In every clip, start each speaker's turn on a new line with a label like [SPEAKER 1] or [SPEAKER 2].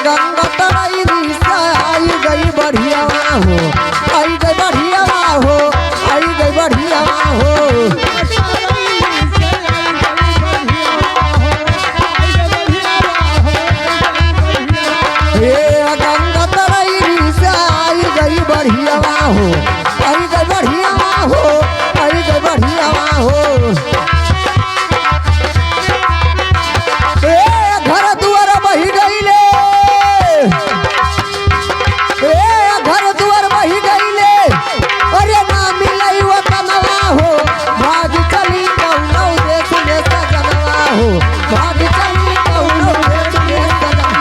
[SPEAKER 1] गंगा तराई से आई गई बढ़िया हो, आई गई बढ़िया हो, आई गई बढ़िया हो। गंगा तराई से आई गई बढ़िया हो, आई गई बढ़िया हो, आई गई बढ़िया हो। घर दुआर बही गईले, घर दुआर बही गईले, अरे ना मिलई वो कनवा हो, भाग चली कौनो देश में सजनवा हो, भाग चली कौनो देश में सजनवा।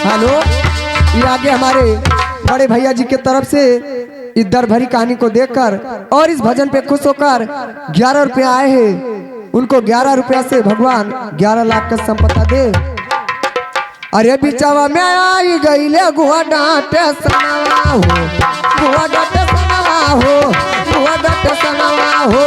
[SPEAKER 1] हेलो, ये आगे हमारे बड़े भैया जी के तरफ से इस दर भरी कहानी को देखकर और इस भजन पे खुश होकर 11 रुपया आए हैं। उनको 11 रुपया से भगवान 11 लाख का संपत्ति दे। अरे बिचावा में आई गई ले गुआ डांटे सनावा हो, गुआ डांटे सनावा हो, गुआ डांटे सनावा हो।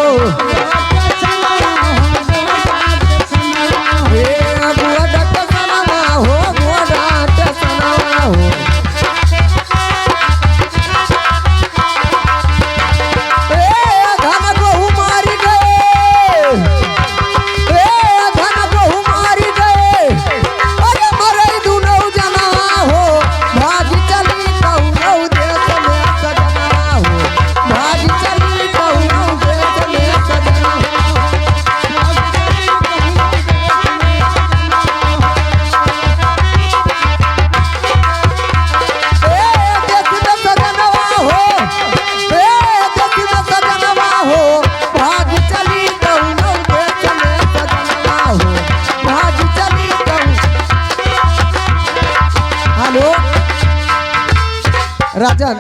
[SPEAKER 1] राजन,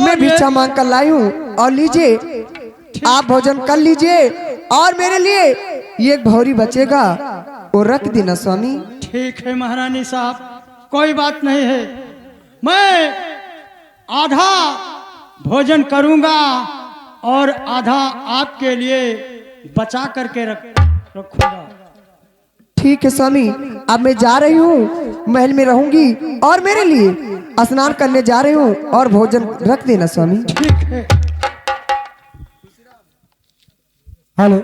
[SPEAKER 1] मैं भिक्षा मांग कर लाई हूँ और लीजिए, आप भोजन कर लीजिए और मेरे लिए ये एक भौरी बचेगा वो रख देना स्वामी।
[SPEAKER 2] ठीक है महारानी साहब, कोई बात नहीं है, मैं आधा भोजन करूंगा और आधा आपके लिए बचा करके रखूंगा।
[SPEAKER 1] ठीक है स्वामी, अब मैं जा रही हूँ, महल में रहूंगी और मेरे लिए स्नान करने जा रही हूँ और भोजन रख देना स्वामी।
[SPEAKER 2] ठीक है।
[SPEAKER 1] हेलो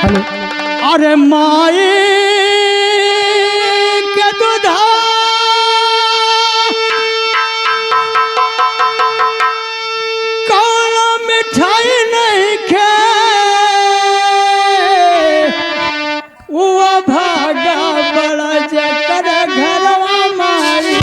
[SPEAKER 1] हेलो,
[SPEAKER 2] अरे माई के दूधा कौन मिठाई नहीं खे वो भागा बड़ा जकर घरवा माई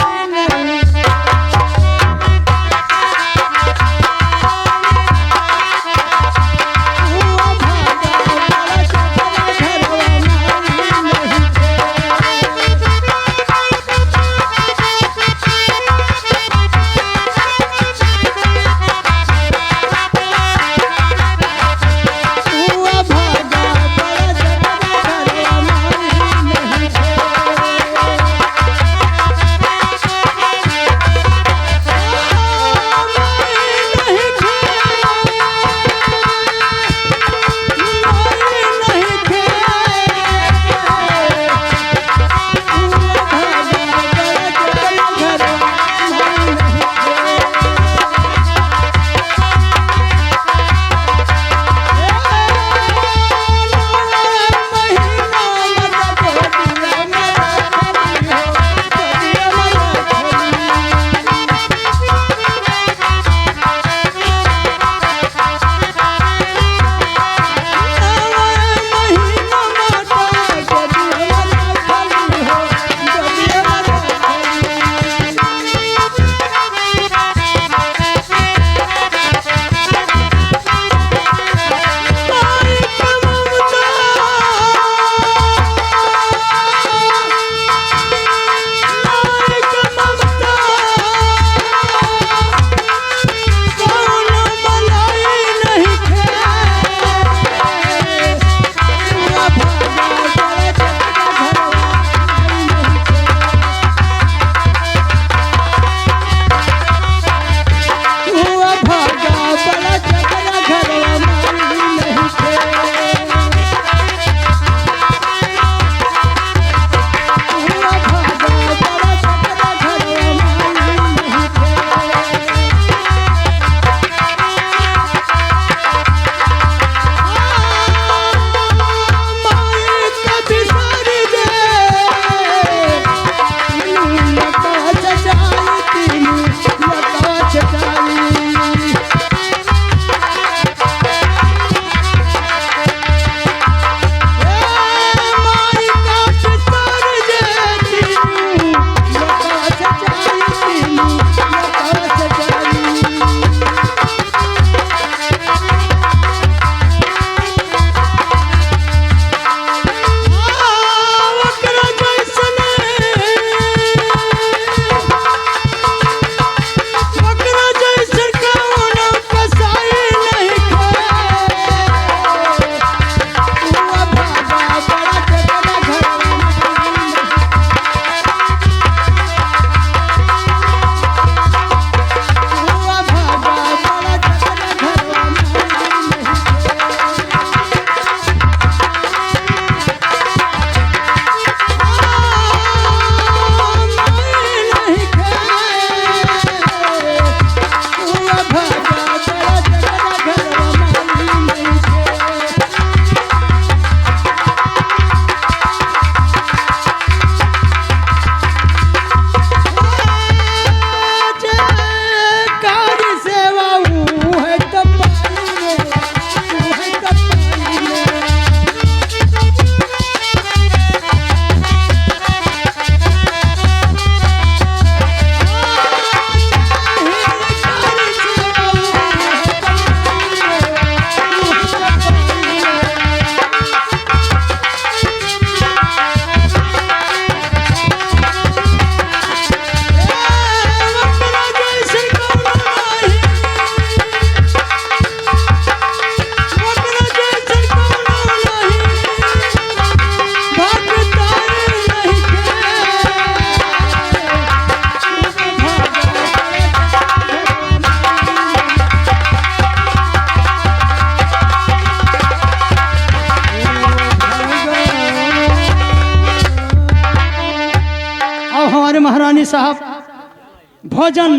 [SPEAKER 2] साहब भोजन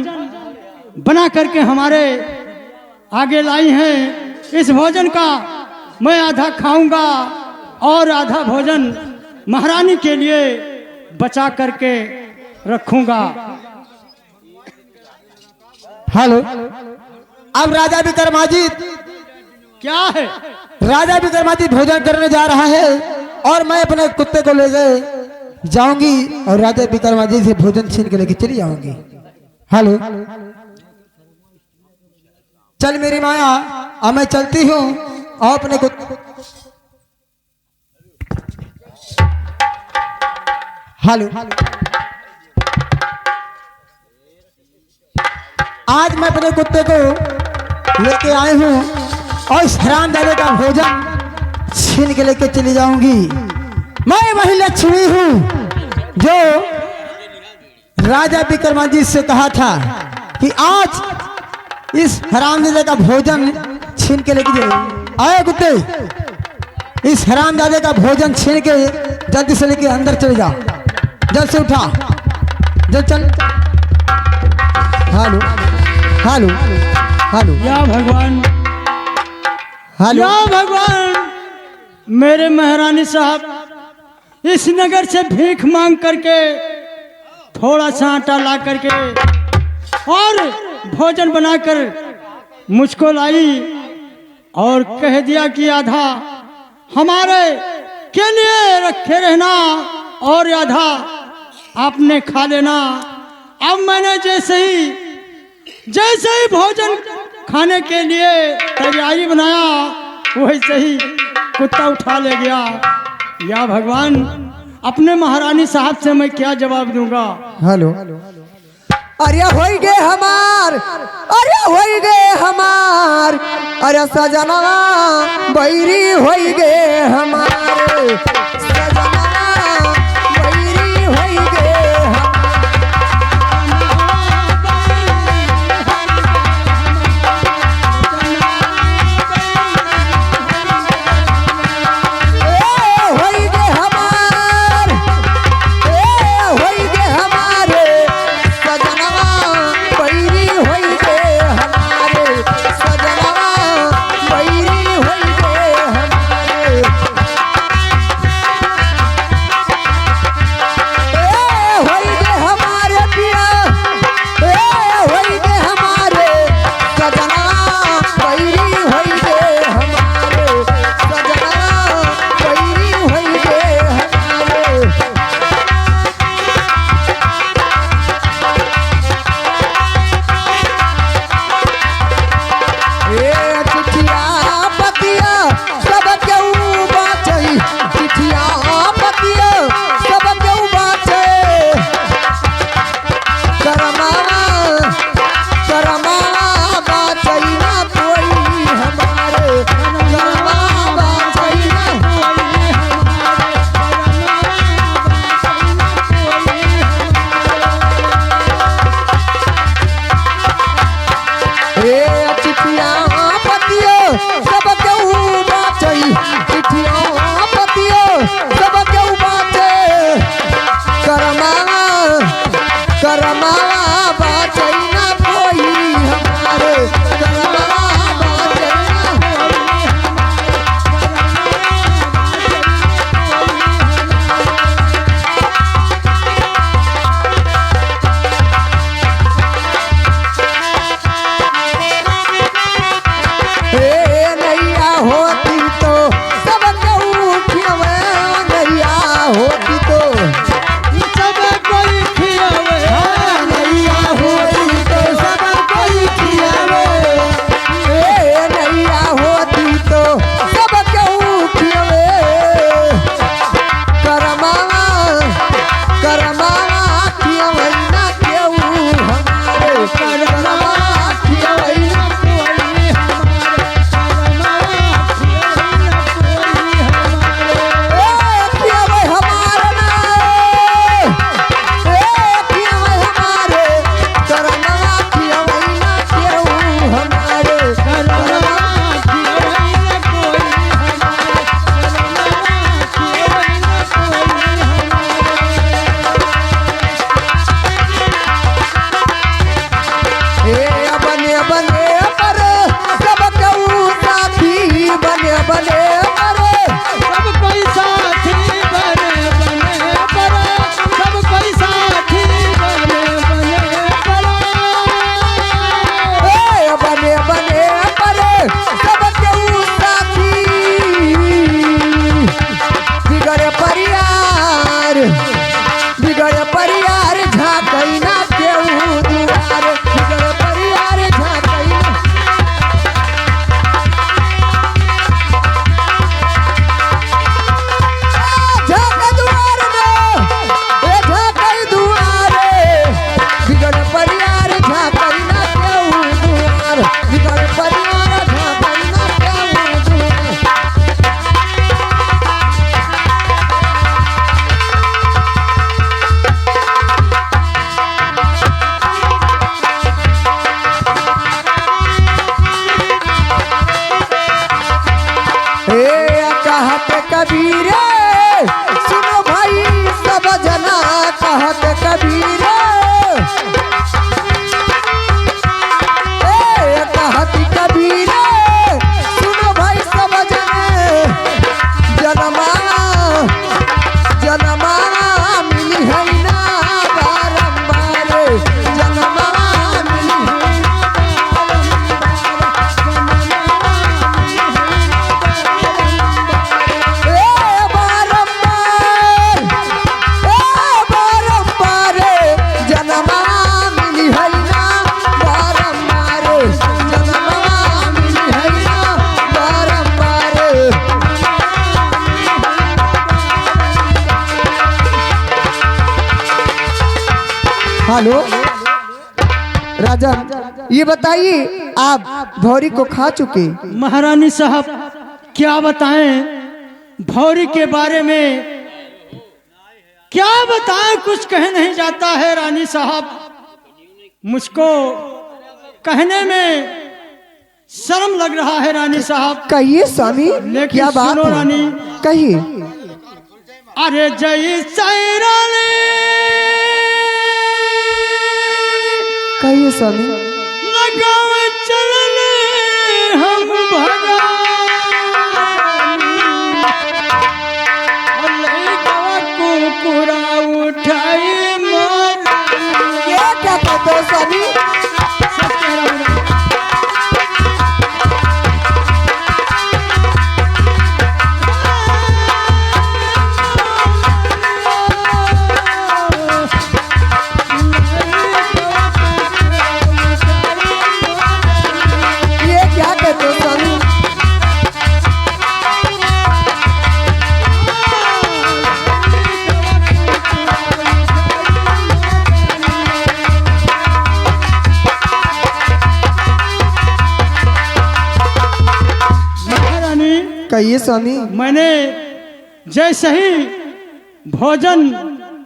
[SPEAKER 2] बना करके हमारे आगे लाई हैं। इस भोजन का मैं आधा खाऊंगा और आधा भोजन महारानी के लिए बचा करके रखूंगा।
[SPEAKER 3] हेलो, अब राजा विक्रमादित्य
[SPEAKER 2] क्या है?
[SPEAKER 3] राजा विक्रमादित्य भोजन करने जा रहा है और मैं अपने कुत्ते को ले गए जाऊंगी और राजा विक्रमादित्य से भोजन छीन के लेके चली जाऊंगी। हेलो, चल मेरी माया, अब मैं चलती हूँ और अपने कुत्ते। हेलो, आज मैं अपने कुत्ते को लेके आए हूँ और इस हरामजादे का भोजन छीन के लेके चली जाऊंगी। मैं वही लक्ष्मी हूँ जो राजा विक्रमादित्य से कहा था कि आज इस हरामजादे का भोजन छीन के लेके जाए। आए कुत्ते, इस हरामजादे का भोजन छीन के जल्दी से लेके अंदर चले जा। जल्द से उठा, जल्द चल। हेलो हेलो हेलो,
[SPEAKER 2] या भगवान,
[SPEAKER 3] हेलो,
[SPEAKER 2] या भगवान, मेरे महारानी साहब इस नगर से भीख मांग करके थोड़ा सा आटा ला करके और भोजन बनाकर मुझको लाई और कह दिया कि आधा हमारे के लिए रखे रहना और आधा आपने खा लेना। अब मैंने जैसे ही भोजन खाने के लिए तैयारी बनाया वैसे ही कुत्ता उठा ले गया। या भगवान, अपने महारानी साहब से मैं क्या जवाब दूंगा?
[SPEAKER 3] हेलो,
[SPEAKER 1] अरे होई गे हमार, अरे होई गे हमार, अरे सजनवा बैरी होई गे हमार, सजनवा बैरी होई गे जनमवा मिली है ना बारंबार। हेलो राजन, ये बताइए आप भौरी को खा चुके?
[SPEAKER 2] महारानी साहब क्या बताएं भौरी के बारे में, क्या बताएं, कुछ कह नहीं जाता है रानी साहब। मुझको कहने में शर्म लग रहा है रानी साहब।
[SPEAKER 1] कहिए स्वामी,
[SPEAKER 2] लेकिन
[SPEAKER 1] क्या बात
[SPEAKER 2] सुनो
[SPEAKER 1] है?
[SPEAKER 2] रानी,
[SPEAKER 1] कहिए।
[SPEAKER 2] अरे जय साई रानी,
[SPEAKER 1] कहिए स्वामी।
[SPEAKER 2] लगावे चलने हम भगानी, कुकुरा उठाई मोर।
[SPEAKER 1] ये क्या कहते हो स्वामी? ये क्या कहते हो स्वामी?
[SPEAKER 2] महारानी,
[SPEAKER 1] कहिए स्वामी।
[SPEAKER 2] मैंने जैसे ही भोजन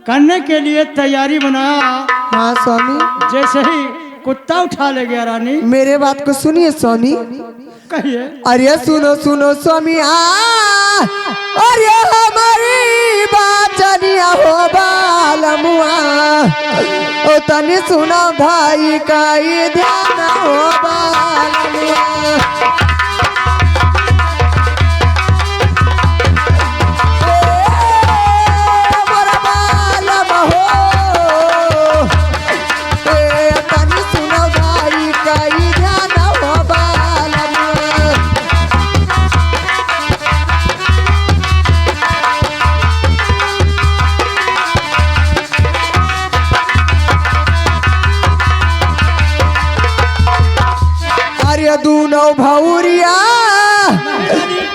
[SPEAKER 2] करने के लिए तैयारी बनाया,
[SPEAKER 1] हाँ स्वामी।
[SPEAKER 2] जैसे ही कुत्ता उठा ले गया रानी।
[SPEAKER 1] मेरे बात को सुनिए स्वामी।
[SPEAKER 2] कहिए।
[SPEAKER 1] अरे सुनो सुनो स्वामी, अरे हमारी बाचनिया हो बालमुआ, ओ तनी सुनो भाई का ये ध्यान हो बालमुआ। दूनो भौरिया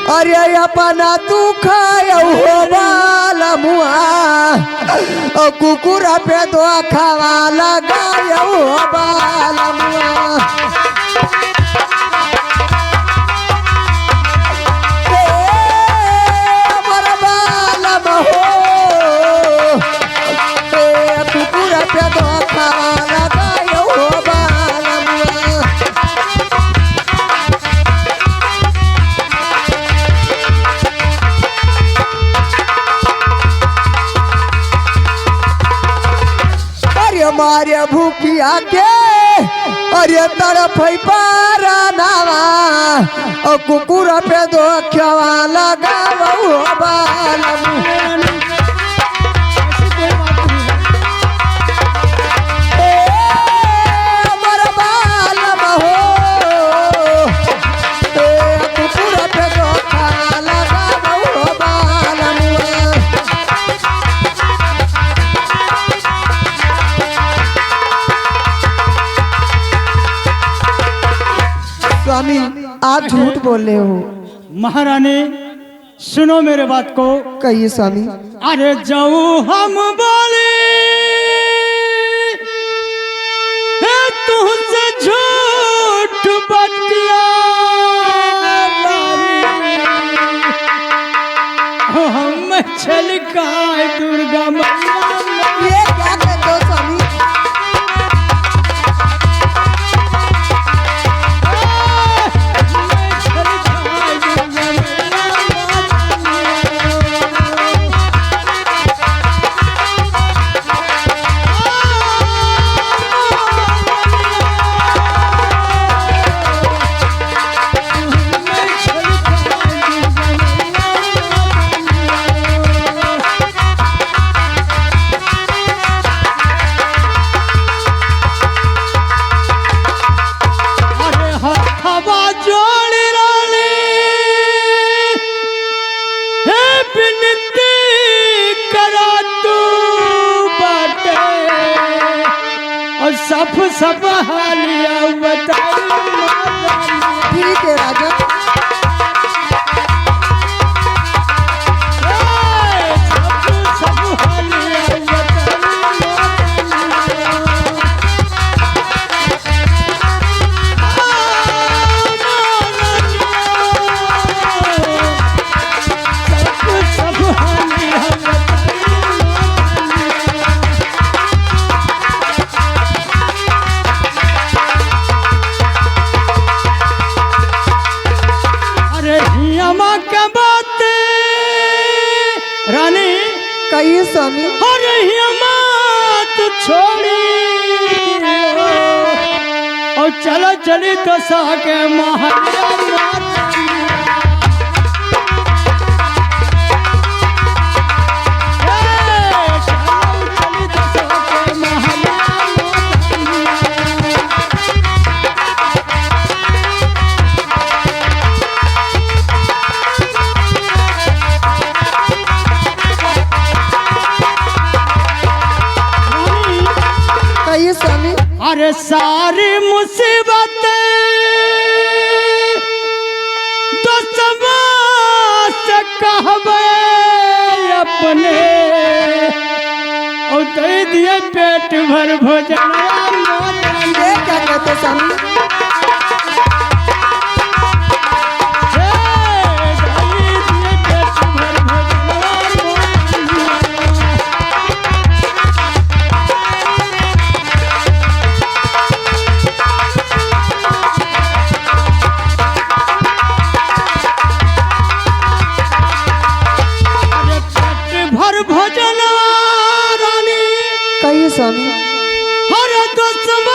[SPEAKER 1] अरे अपना तू खाया हो बालमुआ, ओ कुकुरा पे दो खावा लगाया हो बालमुआ। कुकुरा पे दो खावा लगाया हो बालमुआ। मारे भूखिया के अरे तरफ पारा नावा, और कुकुर पे दो खवा लगावा हो बालमुआ। कुकुर पे दो खवा लगावा हो बालमुआ। स्वामी आप झूठ बोल रहे हो।
[SPEAKER 2] महारानी सुनो मेरे बात को।
[SPEAKER 1] कहिए स्वामी।
[SPEAKER 2] अरे जाऊ हम बोले तुझसे झूठ बतिया, हम छलका दुर्गा मैया।
[SPEAKER 1] ये क्या कहते हो स्वामी? सब हालिया बताई। के राजा।
[SPEAKER 2] रानी
[SPEAKER 1] कहिए स्वामी।
[SPEAKER 2] अरे मत छोड़ी और चलो चली तो साके
[SPEAKER 1] स्वामी।
[SPEAKER 2] अरे सारी मुसीबतें तो से कहबे अपने और दे दिए पेट भर भोजन।
[SPEAKER 1] ये क्या कहते स्वामी? कहिए स्वामी।
[SPEAKER 2] हर दुश्मन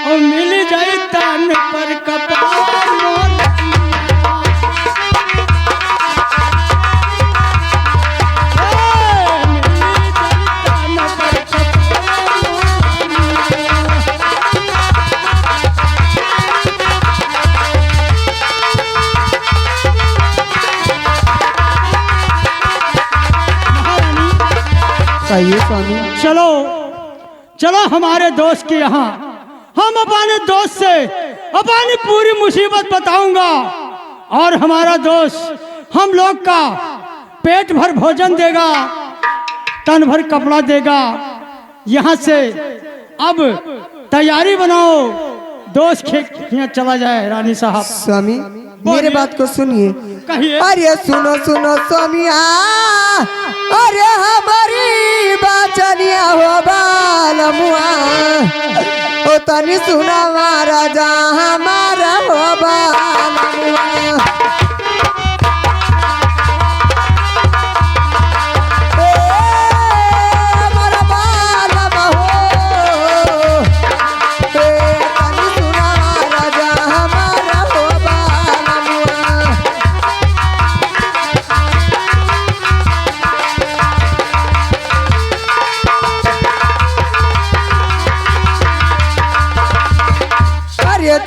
[SPEAKER 2] और मिल जाए तन पर कपाल।
[SPEAKER 1] कहिए स्वामी।
[SPEAKER 2] चलो चलो हमारे दोस्त के यहाँ, हम अपने दोस्त से अपनी पूरी मुसीबत बताऊंगा और हमारा दोस्त हम लोग का पेट भर भोजन देगा, तन भर कपड़ा देगा। यहाँ से अब तैयारी बनाओ, दोस्त यहाँ चला जाए। रानी साहब।
[SPEAKER 1] स्वामी मेरे बात को सुनिए।
[SPEAKER 2] कहिए।
[SPEAKER 1] अरे सुनो सुनो स्वामी, अरे हमारी बाचनिया हो बालमुआ, ओ तनी सुना महाराजा हमारा हो बालमुआ।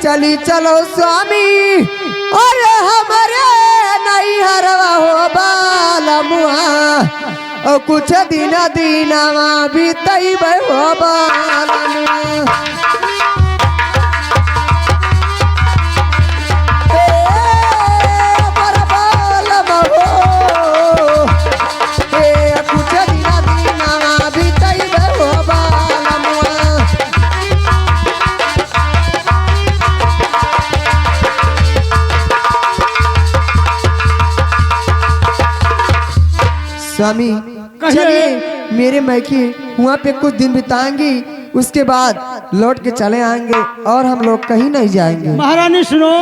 [SPEAKER 1] चली चलो स्वामी, अरे हमारे नहीं हरवा हो बालमुआ, और कुछ दिन दीनावा भी तैब हो बालमुआ। स्वामी चलिए मेरे मैके वहाँ पे कुछ दिन बिताएंगे, उसके बाद लौट के चले आएंगे और हम लोग कहीं नहीं जाएंगे।
[SPEAKER 2] महारानी सुनो,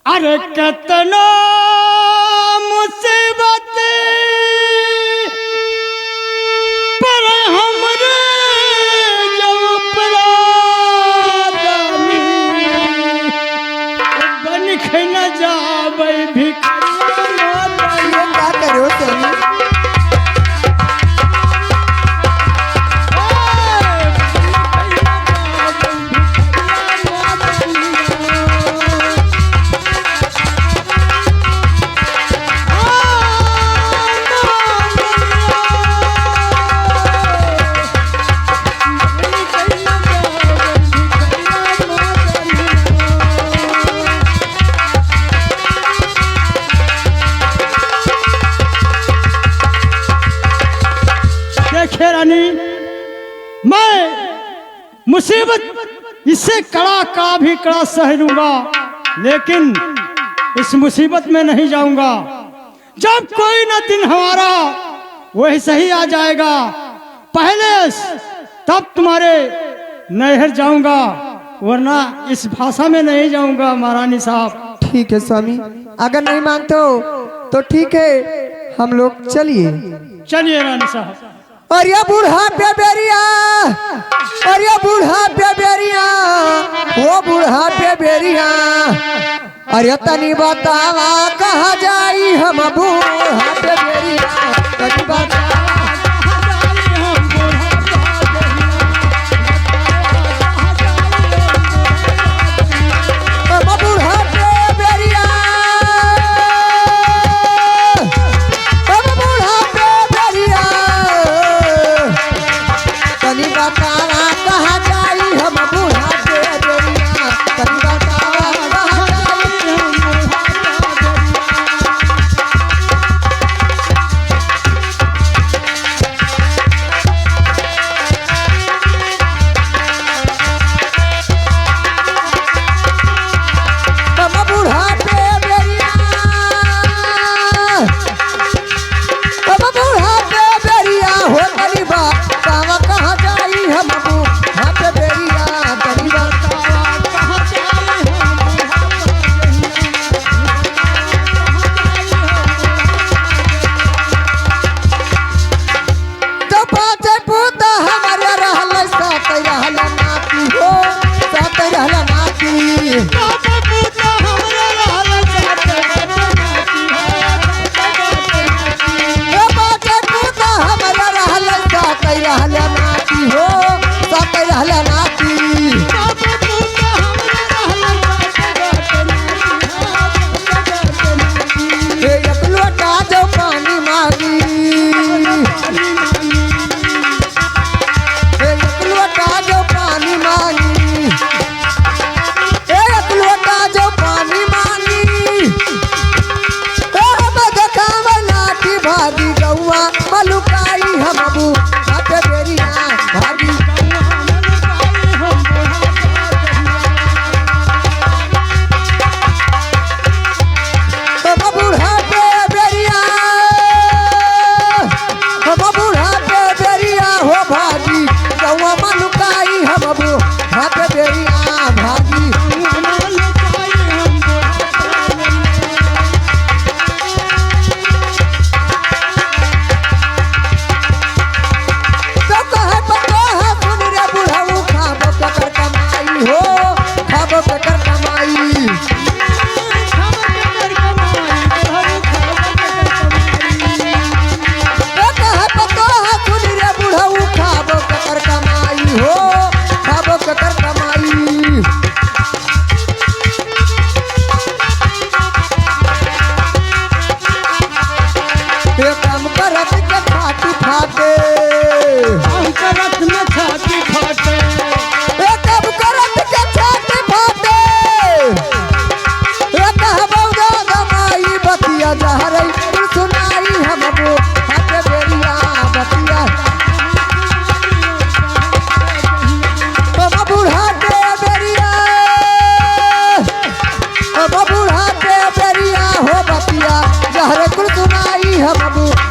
[SPEAKER 2] अरे कितना मुसीबत पर हमरे जो प्रादानी बन के न जावे भिखारी।
[SPEAKER 1] क्या करो स्वामी?
[SPEAKER 2] मुसीबत इससे कड़ा का भी कड़ा सह लूंगा, लेकिन इस मुसीबत में नहीं जाऊंगा। जब कोई ना दिन हमारा वही सही आ जाएगा, पहले तब तुम्हारे नहर जाऊंगा, वरना इस भाषा में नहीं जाऊंगा महारानी साहब।
[SPEAKER 1] ठीक है स्वामी, अगर नहीं मानते हो तो ठीक है, हम लोग चलिए।
[SPEAKER 2] चलिए रानी साहब।
[SPEAKER 1] और ये बूढ़ा पे बेरिया, और ये बूढ़ा पे बेरिया, वो बूढ़ा पे बेरिया, अरे तनी बतावा कहाँ जाई हम बूढ़ा पे बेरिया, तनी बतावा हम बूढ़ा पे बेरिया, हम बूढ़ा पे बेरिया, तनी बतावा कहाँ जाई हम